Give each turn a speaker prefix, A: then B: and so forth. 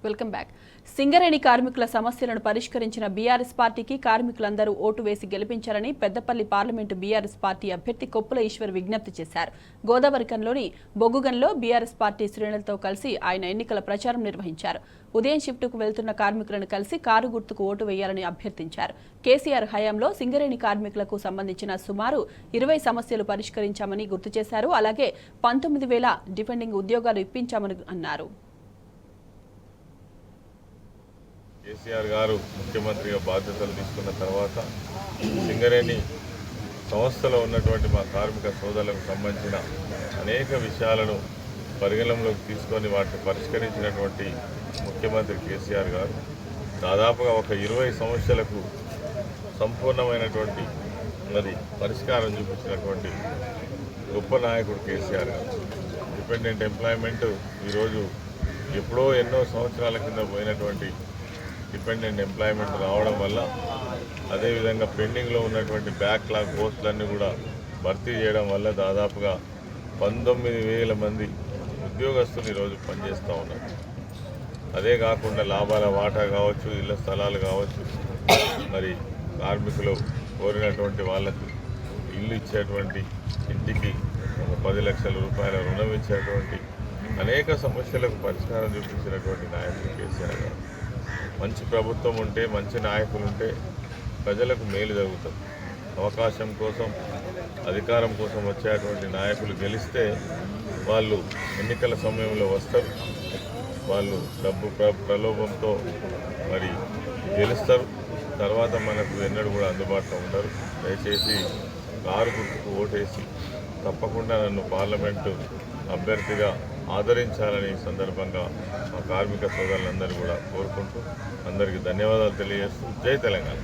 A: Welcome back. Singareni కార్మికుల సమస్యలను పరిష్కరించిన బీఆర్ఎస్ పార్టీకి కార్మికులందరూ ఓటు వేసి గెలిపించారని పెద్దపల్లి పార్లమెంటు బీఆర్ఎస్ పార్టీ అభ్యర్థి కొప్పుల ఈశ్వర్ విజ్ఞప్తి చేశారు. గోదావరికంలోని బొగ్గుగన్లో బీఆర్ఎస్ పార్టీ శ్రేణులతో కలిసి ఆయన ఎన్నికల ప్రచారం నిర్వహించారు. ఉదయం షిఫ్టుకు వెళ్తున్న కార్మికులను కలిసి కారు గుర్తుకు ఓటు వేయాలని అభ్యర్థించారు. కేసీఆర్ హయాంలో సింగరేణి కార్మికులకు సంబంధించిన సుమారు 20 సమస్యలు పరిష్కరించామని గుర్తు చేశారు. అలాగే 19,000 డిఫెండింగ్ ఉద్యోగాలు ఇప్పించామని అన్నారు.
B: కేసీఆర్ గారు ముఖ్యమంత్రిగా బాధ్యతలు తీసుకున్న తర్వాత సింగరేణి సంస్థలో ఉన్నటువంటి మా కార్మిక సోదరులకు సంబంధించిన అనేక విషయాలను పరిగణనలోకి తీసుకొని వాటిని పరిష్కరించినటువంటి ముఖ్యమంత్రి కేసీఆర్ గారు దాదాపుగా ఒక 20 సమస్యలకు సంపూర్ణమైనటువంటి పరిష్కారం చూపించినటువంటి గొప్ప నాయకుడు కేసీఆర్ గారు. డిపెండెంట్ ఎంప్లాయ్మెంట్ ఈరోజు ఎప్పుడో ఎన్నో సంవత్సరాల కింద పోయినటువంటి డిపెండెంట్ ఎంప్లాయ్మెంట్ రావడం వల్ల అదేవిధంగా పెండింగ్లో ఉన్నటువంటి బ్యాక్లాగ్ పోస్టులన్నీ కూడా భర్తీ చేయడం వల్ల దాదాపుగా 19,000 మంది ఉద్యోగస్తులు ఈరోజు పనిచేస్తూ ఉన్నారు. అదే కాకుండా లాభాల వాటా కావచ్చు, ఇళ్ల స్థలాలు కావచ్చు, మరి కార్మికులు కోరినటువంటి వాళ్ళకు ఇల్లు ఇచ్చేటువంటి ఇంటికి 10 లక్షల రూపాయల రుణం ఇచ్చేటువంటి అనేక సమస్యలకు పరిష్కారం చూపించినటువంటి నాయకులు కేసీఆర్ గారు. మంచి ప్రభుత్వం ఉంటే, మంచి నాయకులు ఉంటే ప్రజలకు మేలు జరుగుతుంది. అవకాశం కోసం, అధికారం కోసం వచ్చేటువంటి నాయకులు గెలిస్తే వాళ్ళు ఎన్నికల సమయంలో వస్తారు, వాళ్ళు డబ్బు ప్రలోభంతో మరి గెలుస్తారు, తర్వాత మనకు ఎన్నడూ కూడా అందుబాటులో ఉండరు. దయచేసి కారు గుర్తుకు ఓటేసి తప్పకుండా నన్ను పార్లమెంటు అభ్యర్థిగా ఆదరించాలని సందర్భంగా మా కార్మిక సోదరులందరూ కూడా కోరుకుంటూ అందరికీ ధన్యవాదాలు తెలియజేస్తూ జై తెలంగాణ.